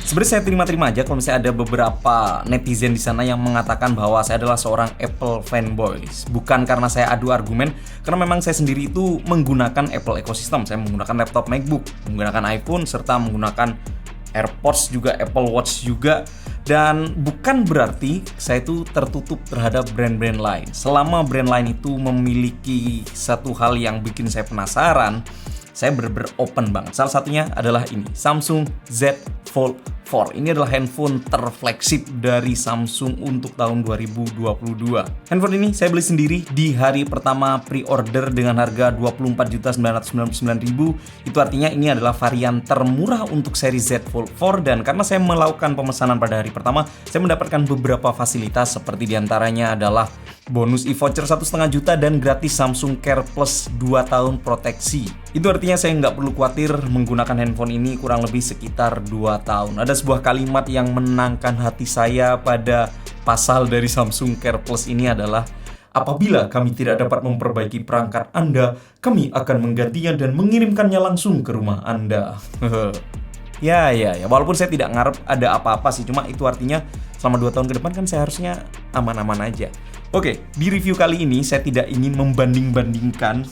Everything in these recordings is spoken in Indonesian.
Sebenarnya saya terima-terima aja kalau misalnya ada beberapa netizen di sana yang mengatakan bahwa saya adalah seorang Apple fanboy. Bukan karena saya adu argumen, karena memang saya sendiri itu menggunakan Apple ecosystem. Saya menggunakan laptop MacBook, menggunakan iPhone, serta menggunakan AirPods juga, Apple Watch juga. Dan bukan berarti saya itu tertutup terhadap brand-brand lain. Selama brand lain itu memiliki satu hal yang bikin saya penasaran, saya bener-bener open banget. Salah satunya adalah ini, Samsung Z Fold 4. Ini adalah handphone terflagship dari Samsung untuk tahun 2022. Handphone ini saya beli sendiri di hari pertama pre-order dengan harga 24.999.000. Itu artinya ini adalah varian termurah untuk seri Z Fold 4, dan karena saya melakukan pemesanan pada hari pertama, saya mendapatkan beberapa fasilitas seperti diantaranya adalah bonus e-voucher 1,5 juta dan gratis Samsung Care Plus 2 tahun proteksi. Itu artinya saya nggak perlu khawatir menggunakan handphone ini kurang lebih sekitar 2 tahun. Ada sebuah kalimat yang menenangkan hati saya pada pasal dari Samsung Care Plus ini adalah, apabila kami tidak dapat memperbaiki perangkat Anda, kami akan menggantinya dan mengirimkannya langsung ke rumah Anda. Ya, walaupun saya tidak ngarep ada apa-apa sih, cuma itu artinya selama 2 tahun ke depan kan saya harusnya aman-aman aja. Oke, di review kali ini saya tidak ingin membanding-bandingkan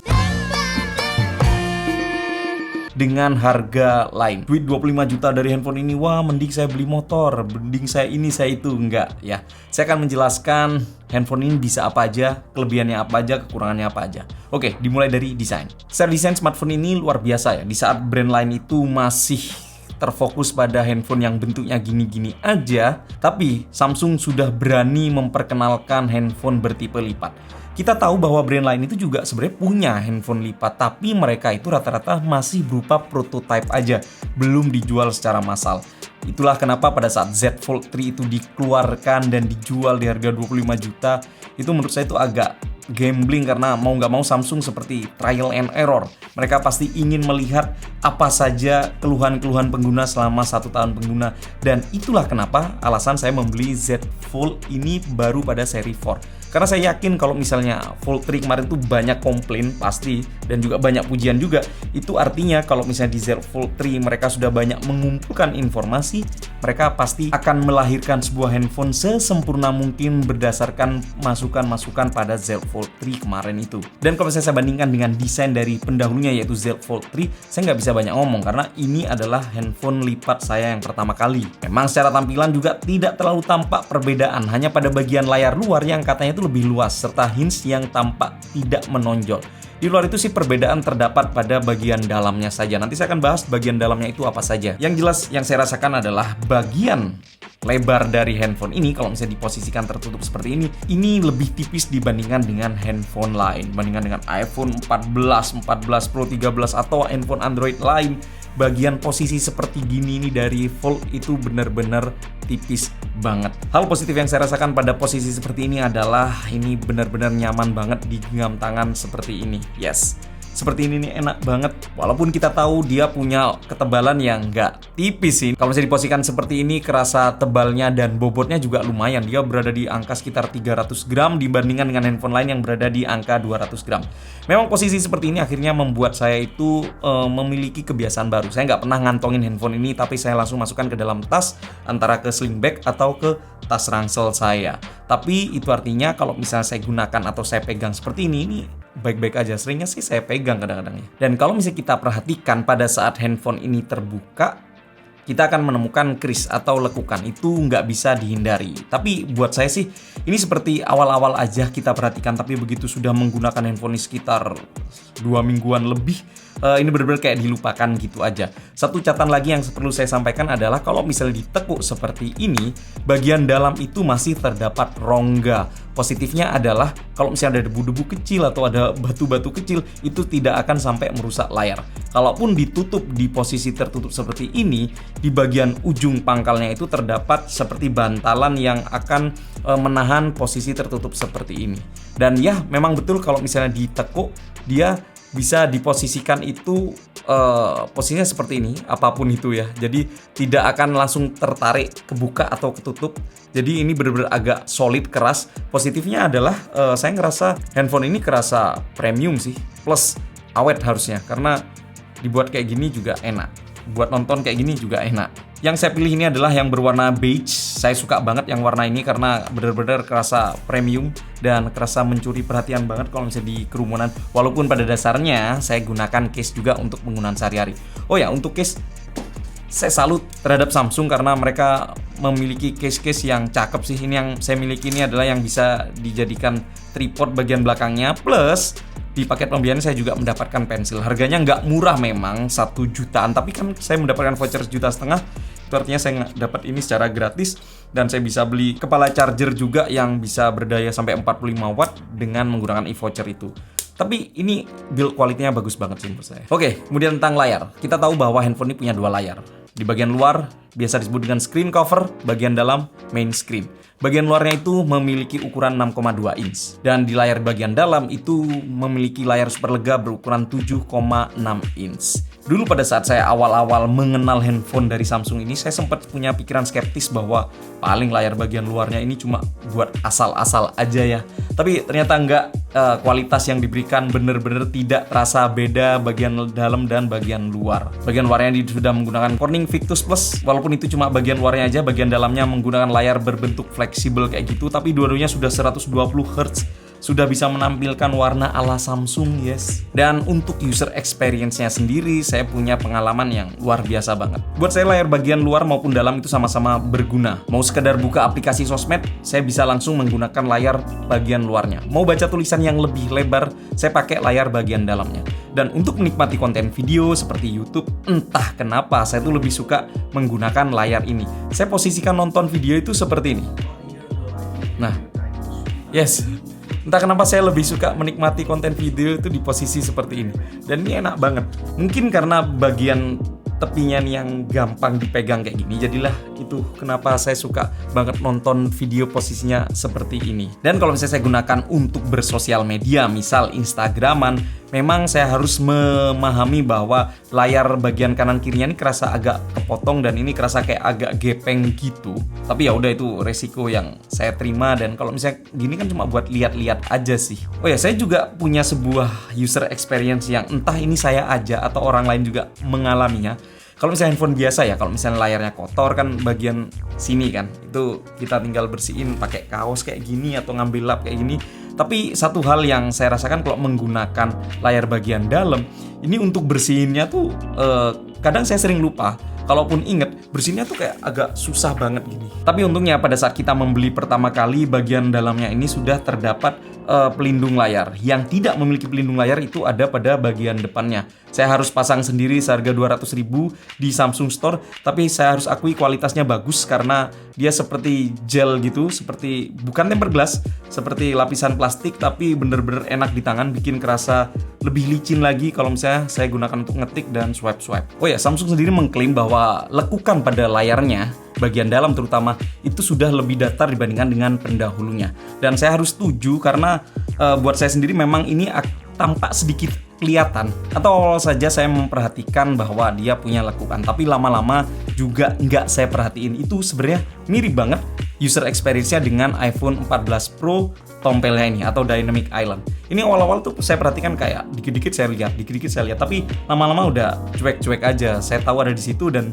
dengan harga lain. Duit 25 juta dari handphone ini, wah mending saya beli motor, mending saya ini, saya itu. Enggak ya. Saya akan menjelaskan handphone ini bisa apa aja, kelebihannya apa aja, kekurangannya apa aja. Oke, dimulai dari desain. Secara desain smartphone ini luar biasa ya. Di saat brand lain itu masih terfokus pada handphone yang bentuknya gini-gini aja, tapi Samsung sudah berani memperkenalkan handphone bertipe lipat. Kita tahu bahwa brand lain itu juga sebenarnya punya handphone lipat, tapi mereka itu rata-rata masih berupa prototype aja, belum dijual secara massal. Itulah kenapa pada saat Z Fold 3 itu dikeluarkan dan dijual di harga 25 juta, itu menurut saya itu agak gambling, karena mau nggak mau Samsung seperti trial and error. Mereka pasti ingin melihat apa saja keluhan-keluhan pengguna selama 1 tahun pengguna. Dan itulah kenapa alasan saya membeli Z Fold ini baru pada seri 4. Karena saya yakin kalau misalnya Fold 3 kemarin tuh banyak komplain pasti, dan juga banyak pujian juga. Itu artinya kalau misalnya di Z Fold 3 mereka sudah banyak mengumpulkan informasi, mereka pasti akan melahirkan sebuah handphone sesempurna mungkin berdasarkan masukan-masukan pada Z Fold 3 kemarin itu. Dan kalau misalnya saya bandingkan dengan desain dari pendahulunya yaitu Z Fold 3, saya nggak bisa banyak ngomong karena ini adalah handphone lipat saya yang pertama kali. Memang secara tampilan juga tidak terlalu tampak perbedaan, hanya pada bagian layar luar yang katanya itu lebih luas, serta hinge yang tampak tidak menonjol. Di luar itu sih perbedaan terdapat pada bagian dalamnya saja. Nanti saya akan bahas bagian dalamnya itu apa saja. Yang jelas yang saya rasakan adalah bagian lebar dari handphone ini, kalau misalnya diposisikan tertutup seperti ini lebih tipis dibandingkan dengan handphone lain. Dibandingkan dengan iPhone 14, 14 Pro, 13 atau handphone Android lain, bagian posisi seperti gini ini dari Fold itu benar-benar tipis banget. Hal positif yang saya rasakan pada posisi seperti ini adalah ini benar-benar nyaman banget di genggam tangan seperti ini. Yes, seperti ini nih enak banget. Walaupun kita tahu dia punya ketebalan yang nggak tipis sih. Kalau misalnya diposisikan seperti ini, kerasa tebalnya dan bobotnya juga lumayan. Dia berada di angka sekitar 300 gram dibandingkan dengan handphone lain yang berada di angka 200 gram. Memang posisi seperti ini akhirnya membuat saya itu memiliki kebiasaan baru. Saya nggak pernah ngantongin handphone ini, tapi saya langsung masukkan ke dalam tas, antara ke sling bag atau ke tas ransel saya. Tapi itu artinya kalau misalnya saya gunakan atau saya pegang seperti ini baik-baik aja. Seringnya sih saya pegang kadang-kadang ya. Dan kalau misalnya kita perhatikan pada saat handphone ini terbuka, kita akan menemukan kris atau lekukan. Itu nggak bisa dihindari. Tapi buat saya sih, ini seperti awal-awal aja kita perhatikan. Tapi begitu sudah menggunakan handphone ini sekitar 2 mingguan lebih, ini benar-benar kayak dilupakan gitu aja. Satu catatan lagi yang perlu saya sampaikan adalah kalau misalnya ditekuk seperti ini, bagian dalam itu masih terdapat rongga. Positifnya adalah kalau misalnya ada debu-debu kecil atau ada batu-batu kecil, itu tidak akan sampai merusak layar. Kalaupun ditutup di posisi tertutup seperti ini, di bagian ujung pangkalnya itu terdapat seperti bantalan yang akan menahan posisi tertutup seperti ini. Dan ya, memang betul kalau misalnya ditekuk, dia bisa diposisikan itu posisinya seperti ini, apapun itu ya. Jadi tidak akan langsung tertarik, kebuka atau ketutup. Jadi ini benar-benar agak solid, keras. Positifnya adalah saya ngerasa handphone ini kerasa premium sih, plus awet harusnya, karena dibuat kayak gini juga enak. buat nonton kayak gini juga enak. Yang saya pilih ini adalah yang berwarna beige. Saya suka banget yang warna ini karena bener-bener kerasa premium dan kerasa mencuri perhatian banget kalau misalnya di kerumunan. Walaupun pada dasarnya saya gunakan case juga untuk penggunaan sehari-hari. Oh ya, untuk case saya salut terhadap Samsung karena mereka memiliki case-case yang cakep sih. Ini yang saya miliki ini adalah yang bisa dijadikan tripod bagian belakangnya, plus di paket pembelian saya juga mendapatkan pensil. Harganya nggak murah memang, 1 jutaan, tapi kan saya mendapatkan voucher 1,5 juta. Itu artinya saya dapat ini secara gratis dan saya bisa beli kepala charger juga yang bisa berdaya sampai 45 watt dengan menggunakan e-voucher itu. Tapi ini build quality-nya bagus banget sih menurut saya. Oke, kemudian tentang layar. Kita tahu bahwa handphone ini punya 2 layar. Di bagian luar biasa disebut dengan screen cover, bagian dalam main screen. Bagian luarnya itu memiliki ukuran 6,2 inch. Dan di layar bagian dalam itu memiliki layar super lega berukuran 7,6 inch. Dulu pada saat saya awal-awal mengenal handphone dari Samsung ini, saya sempat punya pikiran skeptis bahwa paling layar bagian luarnya ini cuma buat asal-asal aja ya. Tapi ternyata enggak, kualitas yang diberikan bener-bener tidak terasa beda bagian dalam dan bagian luar. Bagian luarnya sudah menggunakan Corning Victus Plus, walaupun itu cuma bagian luarnya aja, bagian dalamnya menggunakan layar berbentuk fleksibel kayak gitu, tapi dua-duanya sudah 120 Hz. Sudah bisa menampilkan warna ala Samsung, yes. Dan untuk user experience-nya sendiri, saya punya pengalaman yang luar biasa banget. Buat saya layar bagian luar maupun dalam itu sama-sama berguna. Mau sekedar buka aplikasi sosmed, saya bisa langsung menggunakan layar bagian luarnya. Mau baca tulisan yang lebih lebar, saya pakai layar bagian dalamnya. Dan untuk menikmati konten video seperti YouTube, entah kenapa saya tuh lebih suka menggunakan layar ini. Saya posisikan nonton video itu seperti ini. Nah, yes. Entah kenapa saya lebih suka menikmati konten video itu di posisi seperti ini. Dan ini enak banget. Mungkin karena bagian tepinya nih yang gampang dipegang kayak gini, jadilah itu kenapa saya suka banget nonton video posisinya seperti ini. Dan kalau misalnya saya gunakan untuk bersosial media, misal Instagraman, memang saya harus memahami bahwa layar bagian kanan kirinya ini kerasa agak kepotong dan ini kerasa kayak agak gepeng gitu. Tapi ya udah, itu resiko yang saya terima, dan kalau misalnya gini kan cuma buat lihat-lihat aja sih. Oh ya, saya juga punya sebuah user experience yang entah ini saya aja atau orang lain juga mengalaminya. Kalau misalnya handphone biasa ya, kalau misalnya layarnya kotor kan bagian sini kan, itu kita tinggal bersihin pakai kaos kayak gini atau ngambil lap kayak gini. Tapi satu hal yang saya rasakan kalau menggunakan layar bagian dalam, ini untuk bersihinnya tuh kadang saya sering lupa. Kalaupun inget, bersihinnya tuh kayak agak susah banget gini. Tapi untungnya pada saat kita membeli pertama kali, bagian dalamnya ini sudah terdapat pelindung layar. Yang tidak memiliki pelindung layar itu ada pada bagian depannya. Saya harus pasang sendiri seharga 200.000 di Samsung Store, tapi saya harus akui kualitasnya bagus karena dia seperti gel gitu, seperti bukan tempered glass, seperti lapisan plastik, tapi bener-bener enak di tangan, bikin kerasa lebih licin lagi kalau misalnya saya gunakan untuk ngetik dan swipe-swipe. Oh ya, Samsung sendiri mengklaim bahwa lekukan pada layarnya, bagian dalam terutama, itu sudah lebih datar dibandingkan dengan pendahulunya. Dan saya harus setuju karena buat saya sendiri memang ini tampak sedikit kelihatan. Atau awal saja saya memperhatikan bahwa dia punya lekukan, tapi lama-lama juga nggak saya perhatiin. Itu sebenarnya mirip banget user experience-nya dengan iPhone 14 Pro tompelnya ini atau Dynamic Island. Ini awal-awal tuh saya perhatikan kayak dikit-dikit saya lihat, tapi lama-lama udah cuek-cuek aja. Saya tahu ada di situ dan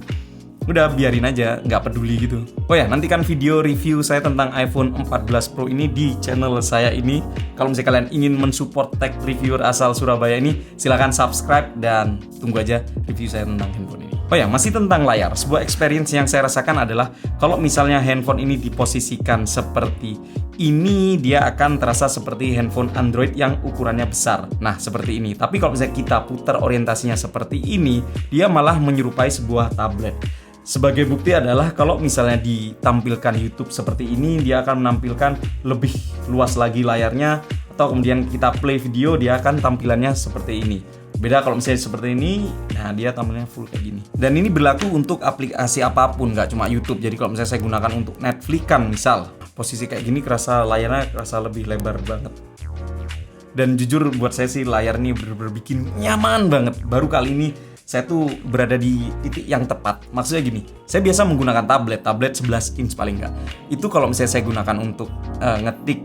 udah biarin aja, nggak peduli gitu. Oh ya, nantikan video review saya tentang iPhone 14 Pro ini di channel saya ini. Kalau misalnya kalian ingin mensupport tech reviewer asal Surabaya ini, silahkan subscribe dan tunggu aja review saya tentang handphone ini. Oh ya, masih tentang layar. Sebuah experience yang saya rasakan adalah kalau misalnya handphone ini diposisikan seperti ini, dia akan terasa seperti handphone Android yang ukurannya besar. Nah, seperti ini. Tapi kalau misalnya kita putar orientasinya seperti ini, dia malah menyerupai sebuah tablet. Sebagai bukti adalah kalau misalnya ditampilkan YouTube seperti ini, dia akan menampilkan lebih luas lagi layarnya, atau kemudian kita play video, dia akan tampilannya seperti ini. Beda kalau misalnya seperti ini, nah dia tampilannya full kayak gini. Dan ini berlaku untuk aplikasi apapun, nggak cuma YouTube. Jadi kalau misalnya saya gunakan untuk Netflix kan misal, posisi kayak gini kerasa layarnya kerasa lebih lebar banget. Dan jujur buat saya sih layar ini bener-bener bikin nyaman banget. Baru kali ini saya tuh berada di titik yang tepat. Maksudnya gini, saya biasa menggunakan tablet 11 inch paling nggak. Itu kalau misalnya saya gunakan untuk ngetik,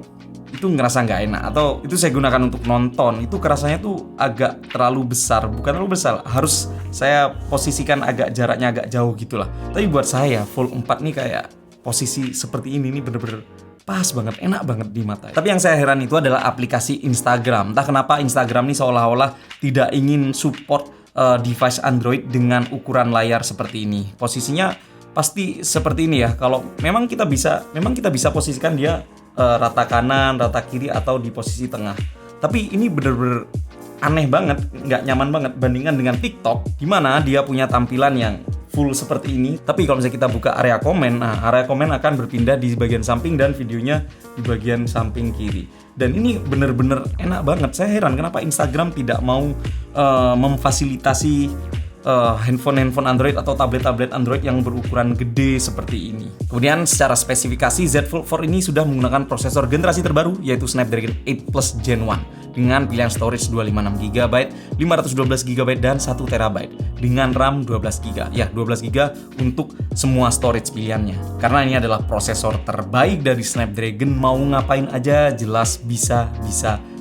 itu ngerasa nggak enak, atau itu saya gunakan untuk nonton, itu kerasanya tuh agak terlalu besar. Bukan terlalu besar, harus saya posisikan agak jaraknya agak jauh gitulah. Tapi buat saya Fold 4 nih kayak posisi seperti ini nih bener-bener pas banget, enak banget di mata. Tapi yang saya heran itu adalah aplikasi Instagram. Entah kenapa Instagram ini seolah-olah tidak ingin support device Android dengan ukuran layar seperti ini. Posisinya pasti seperti ini ya. Kalau memang kita bisa posisikan dia rata kanan, rata kiri, atau di posisi tengah. Tapi ini bener-bener aneh banget, nggak nyaman banget bandingkan dengan TikTok, gimana dia punya tampilan yang full seperti ini. Tapi kalau misalnya kita buka area komen, nah area komen akan berpindah di bagian samping dan videonya di bagian samping kiri. Dan ini bener-bener enak banget. Saya heran kenapa Instagram tidak mau memfasilitasi handphone Android atau tablet Android yang berukuran gede seperti ini. Kemudian secara spesifikasi Z Fold 4 ini sudah menggunakan prosesor generasi terbaru yaitu Snapdragon 8 Plus Gen 1 dengan pilihan storage 256GB, 512GB dan 1TB dengan RAM 12GB. Ya, 12GB untuk semua storage pilihannya. Karena ini adalah prosesor terbaik dari Snapdragon, mau ngapain aja jelas bisa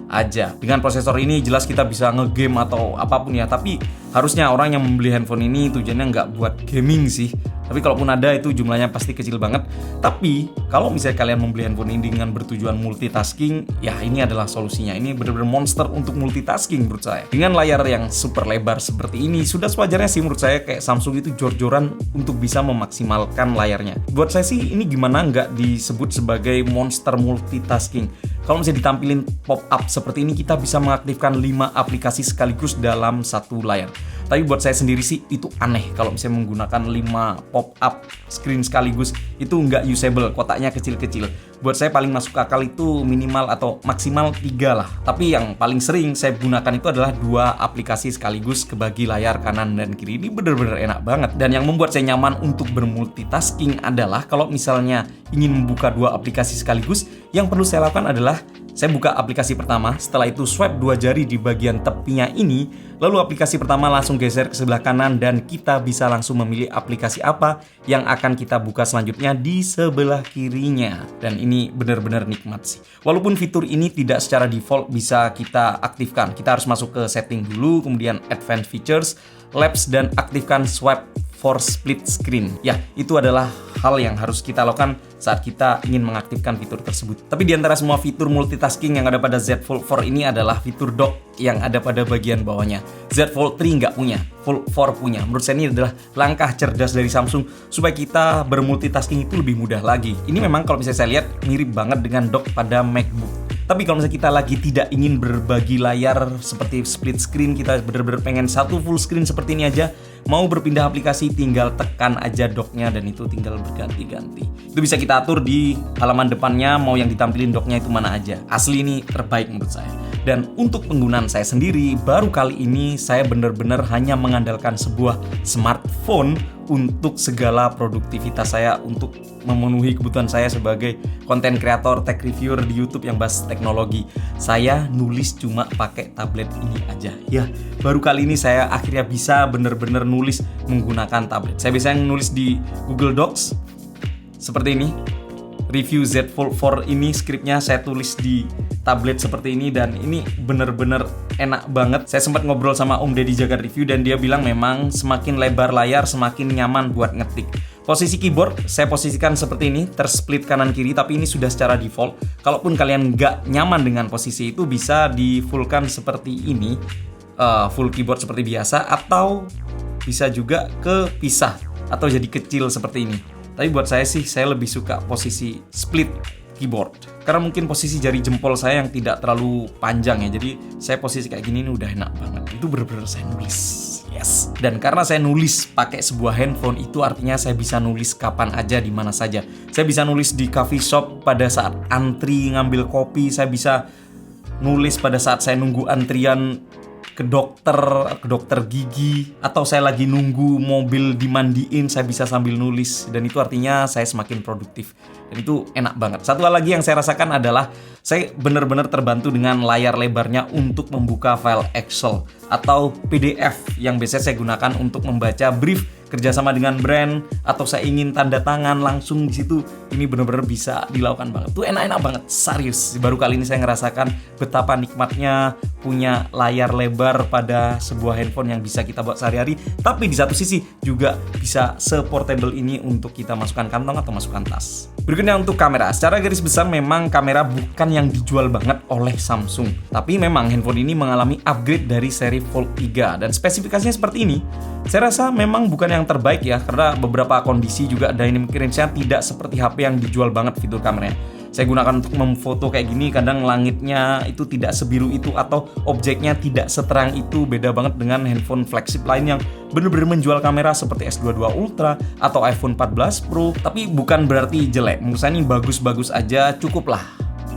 aja. Dengan prosesor ini jelas kita bisa ngegame atau apapun ya, tapi harusnya orang yang membeli handphone ini tujuannya nggak buat gaming sih. Tapi kalaupun ada itu jumlahnya pasti kecil banget. Tapi kalau misalnya kalian membeli handphone ini dengan bertujuan multitasking, ya ini adalah solusinya. Ini benar-benar monster untuk multitasking menurut saya. Dengan layar yang super lebar seperti ini, sudah sewajarnya sih menurut saya kayak Samsung itu jor-joran untuk bisa memaksimalkan layarnya. Buat saya sih ini gimana nggak disebut sebagai monster multitasking. Kalau misalnya ditampilin pop-up seperti ini, kita bisa mengaktifkan 5 aplikasi sekaligus dalam satu layar. Tapi buat saya sendiri sih itu aneh kalau misalnya menggunakan 5 pop-up screen sekaligus, itu nggak usable, kotaknya kecil-kecil. Buat saya paling masuk akal itu minimal atau maksimal 3 lah. Tapi yang paling sering saya gunakan itu adalah 2 aplikasi sekaligus kebagi layar kanan dan kiri. Ini bener-bener enak banget. Dan yang membuat saya nyaman untuk bermultitasking adalah kalau misalnya ingin membuka 2 aplikasi sekaligus, yang perlu saya lakukan adalah saya buka aplikasi pertama, setelah itu swipe 2 jari di bagian tepinya ini, lalu aplikasi pertama langsung geser ke sebelah kanan dan kita bisa langsung memilih aplikasi apa yang akan kita buka selanjutnya di sebelah kirinya. Dan ini benar-benar nikmat sih. Walaupun fitur ini tidak secara default bisa kita aktifkan, kita harus masuk ke setting dulu, kemudian advanced features, labs, dan aktifkan swipe for split screen. Ya, itu adalah hal yang harus kita lakukan saat kita ingin mengaktifkan fitur tersebut. Tapi di antara semua fitur multitasking yang ada pada Z Fold 4 ini adalah fitur dock yang ada pada bagian bawahnya. Z Fold 3 nggak punya, Fold 4 punya. Menurut saya ini adalah langkah cerdas dari Samsung supaya kita bermultitasking itu lebih mudah lagi. Ini memang kalau misalnya saya lihat mirip banget dengan dock pada MacBook. Tapi kalau misalnya kita lagi tidak ingin berbagi layar seperti split screen, kita benar-benar pengen satu full screen seperti ini aja, mau berpindah aplikasi tinggal tekan aja docknya dan itu tinggal berganti-ganti. Itu bisa kita atur di halaman depannya mau yang ditampilin docknya itu mana aja. Asli ini terbaik menurut saya. Dan untuk penggunaan saya sendiri, baru kali ini saya benar-benar hanya mengandalkan sebuah smartphone untuk segala produktivitas saya, untuk memenuhi kebutuhan saya sebagai konten kreator, tech reviewer di YouTube yang bahas teknologi. Saya nulis cuma pakai tablet ini aja. Ya, baru kali ini saya akhirnya bisa bener-bener nulis menggunakan tablet. Saya biasanya nulis di Google Docs seperti ini. Review Z Fold 4 ini skripnya saya tulis di tablet seperti ini dan ini bener-bener enak banget. Saya sempat ngobrol sama Om Deddy Jagat Review dan dia bilang memang semakin lebar layar semakin nyaman buat ngetik. Posisi keyboard saya posisikan seperti ini, tersplit kanan kiri, tapi ini sudah secara default. Kalaupun kalian nggak nyaman dengan posisi itu, bisa di fullkan seperti ini, full keyboard seperti biasa, atau bisa juga kepisah atau jadi kecil seperti ini. Tapi buat saya sih, saya lebih suka posisi split keyboard. Karena mungkin posisi jari jempol saya yang tidak terlalu panjang ya. Jadi saya posisi kayak gini ini udah enak banget. Itu bener-bener saya nulis. Yes. Dan karena saya nulis pakai sebuah handphone, itu artinya saya bisa nulis kapan aja, di mana saja. Saya bisa nulis di coffee shop pada saat antri ngambil kopi. Saya bisa nulis pada saat saya nunggu antrian ke dokter gigi, atau saya lagi nunggu mobil dimandiin, saya bisa sambil nulis, dan itu artinya saya semakin produktif dan itu enak banget. Satu hal lagi yang saya rasakan adalah saya benar-benar terbantu dengan layar lebarnya untuk membuka file Excel atau PDF yang biasanya saya gunakan untuk membaca brief kerjasama dengan brand, atau saya ingin tanda tangan langsung di situ, ini bener-bener bisa dilakukan banget. Tuh enak-enak banget, serius. Baru kali ini saya ngerasakan betapa nikmatnya punya layar lebar pada sebuah handphone yang bisa kita bawa sehari-hari, tapi di satu sisi juga bisa se-portable ini untuk kita masukkan kantong atau masukkan tas. Berikutnya untuk kamera. Secara garis besar memang kamera bukan yang dijual banget oleh Samsung, tapi memang handphone ini mengalami upgrade dari seri Fold 3 dan spesifikasinya seperti ini. Saya rasa memang bukan yang terbaik ya, karena beberapa kondisi juga dynamic range-nya tidak seperti HP yang dijual banget fitur kameranya. Saya gunakan untuk memfoto kayak gini, kadang langitnya itu tidak sebiru itu atau objeknya tidak seterang itu. Beda banget dengan handphone flagship lain yang bener-bener menjual kamera seperti S22 Ultra atau iPhone 14 Pro. Tapi bukan berarti jelek, menurut saya ini bagus-bagus aja, cukup lah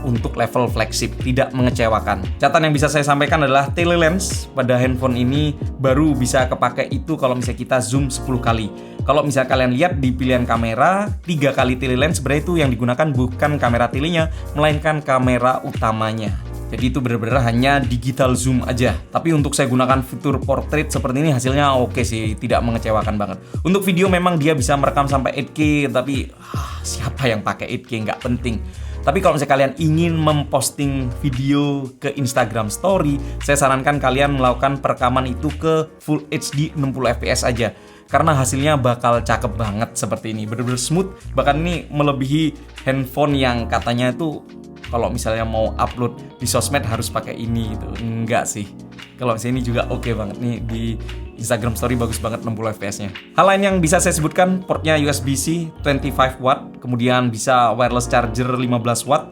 untuk level flagship, tidak mengecewakan. Catatan yang bisa saya sampaikan adalah telelens pada handphone ini baru bisa kepake itu kalau misalnya kita zoom 10 kali. Kalau misalnya kalian lihat di pilihan kamera, 3 kali telelens sebenarnya itu yang digunakan bukan kamera telenya, melainkan kamera utamanya. Jadi itu benar-benar hanya digital zoom aja. Tapi untuk saya gunakan fitur portrait seperti ini hasilnya oke sih, tidak mengecewakan banget. Untuk video memang dia bisa merekam sampai 8K, tapi siapa yang pakai 8K, nggak penting. Tapi kalau misalnya kalian ingin memposting video ke Instagram Story, saya sarankan kalian melakukan perekaman itu ke Full HD 60 fps aja. Karena hasilnya bakal cakep banget seperti ini, bener-bener smooth. Bahkan ini melebihi handphone yang katanya itu kalau misalnya mau upload di sosmed harus pakai ini gitu. Enggak sih. Kalau misalnya ini juga oke banget nih, di Instagram Story bagus banget 60 fps-nya. Hal lain yang bisa saya sebutkan, portnya USB-C 25 watt, kemudian bisa wireless charger 15 watt,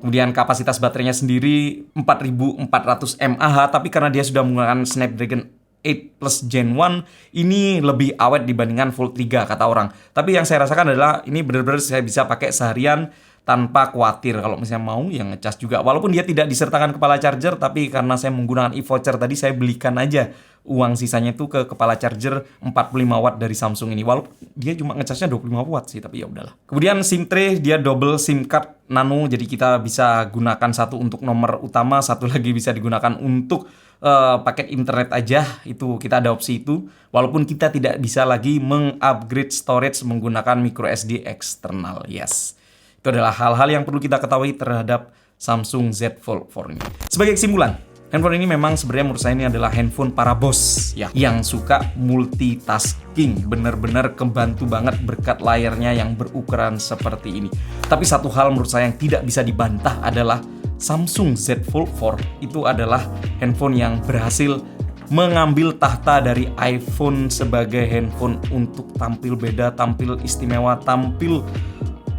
kemudian kapasitas baterainya sendiri 4400 mAh, tapi karena dia sudah menggunakan Snapdragon 8 Plus Gen 1, ini lebih awet dibandingkan Fold 3 kata orang. Tapi yang saya rasakan adalah ini benar-benar saya bisa pakai seharian tanpa khawatir. Kalau misalnya mau yang ngecas juga, walaupun dia tidak disertakan kepala charger, tapi karena saya menggunakan e-voucher tadi, saya belikan aja uang sisanya itu ke kepala charger 45 watt dari Samsung ini. Walaupun dia cuma ngecasnya 25 watt sih, tapi ya udahlah. Kemudian SIM tray, dia double SIM card nano, jadi kita bisa gunakan satu untuk nomor utama, satu lagi bisa digunakan untuk paket internet aja. Itu kita ada opsi itu. Walaupun kita tidak bisa lagi mengupgrade storage menggunakan micro SD eksternal. Yes. Itu adalah hal-hal yang perlu kita ketahui terhadap Samsung Z Fold 4 ini. Sebagai kesimpulan, handphone ini memang sebenarnya menurut saya ini adalah handphone para bos ya, yang suka multitasking. Bener-bener kebantu banget berkat layarnya yang berukuran seperti ini. Tapi satu hal menurut saya yang tidak bisa dibantah adalah Samsung Z Fold 4 itu adalah handphone yang berhasil mengambil tahta dari iPhone sebagai handphone untuk tampil beda, tampil istimewa, tampil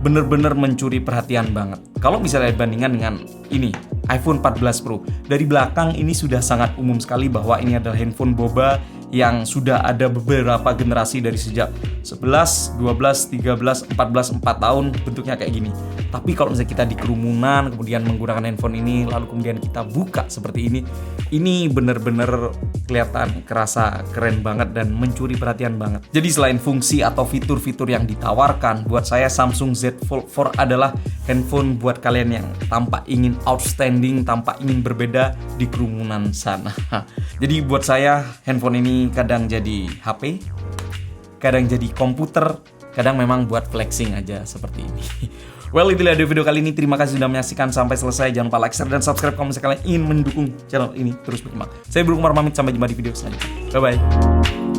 bener-bener mencuri perhatian banget. Kalau misalnya dibandingkan dengan ini, iPhone 14 Pro, dari belakang ini sudah sangat umum sekali bahwa ini adalah handphone boba yang sudah ada beberapa generasi dari sejak 11, 12, 13, 14, 4 tahun bentuknya kayak gini. Tapi kalau misalnya kita di kerumunan kemudian menggunakan handphone ini lalu kemudian kita buka seperti ini bener-bener kelihatan kerasa keren banget dan mencuri perhatian banget. Jadi selain fungsi atau fitur-fitur yang ditawarkan, buat saya Samsung Z Fold 4 adalah handphone buat kalian yang tampak ingin outstanding, tampak ingin berbeda di kerumunan sana. Jadi buat saya handphone ini kadang jadi HP, kadang jadi komputer, kadang memang buat flexing aja seperti ini. Well, itulah video kali ini. Terima kasih sudah menyaksikan sampai selesai. Jangan lupa like, share, dan subscribe kalau misalnya kalian ingin mendukung channel ini terus berkembang. Saya Bro Kumar pamit, sampai jumpa di video selanjutnya. Bye-bye.